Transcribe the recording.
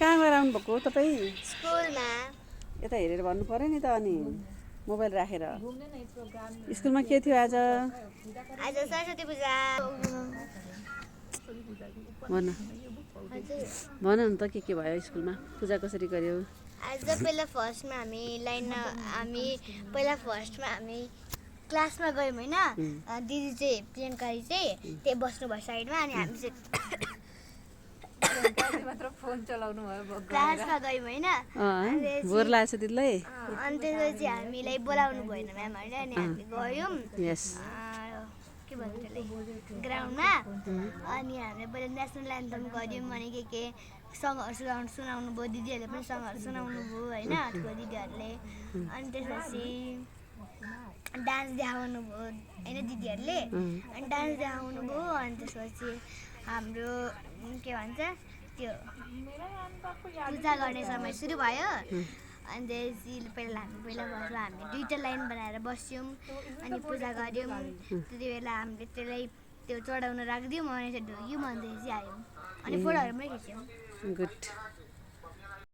कहाँ गएर आउनुभएको तपाईँ? स्कुलमा। यता हेरेर भन्नु पऱ्यो नि त अनि मोबाइल राखेर। स्कुलमा के थियो आज? आज सरस्वती पूजा। भन भन न त के भयो स्कुलमा? पूजा कसरी गर्यो? आज पहिला फर्स्टमा हामी क्लासमा गयौँ होइन। दिदी चाहिँ प्रियङ्कारी चाहिँ त्यही बस्नुभयो साइडमा अनि हामी चाहिँ क्लासमा गयौँ होइन। बोर लागेछ दिदीलाई? अनि त्यसपछि हामीलाई बोलाउनु भएन म्यामहरूले अनि हामी गयौँ के भन्छ त्यसलाई ग्राउन्डमा। अनि हामीले पहिला नेसनल एन्थम गऱ्यौँ अनि के सङ्गहरू सुनाउनु भयो। दिदीहरूले पनि सङ्गहरू सुनाउनु भयो होइन ठुलो दिदीहरूले। अनि त्यसपछि डान्स देखाउनु भयो होइन दिदीहरूले। अनि डान्स देखाउनु भयो। अनि त्यसपछि हाम्रो के भन्छ त्यो पूजा गर्ने समय सुरु भयो। अनि त्यसपछि हामी दुईवटा लाइन बनाएर बस्यौँ अनि पूजा गऱ्यौँ। त्यति बेला हामीले त्यसलाई त्यो चढाउन राखिदियौँ अनि चाहिँ ढोग्यौँ अनि त्यसपछि आयौँ अनि फोटोहरू पनि खिच्यौँ। गुड।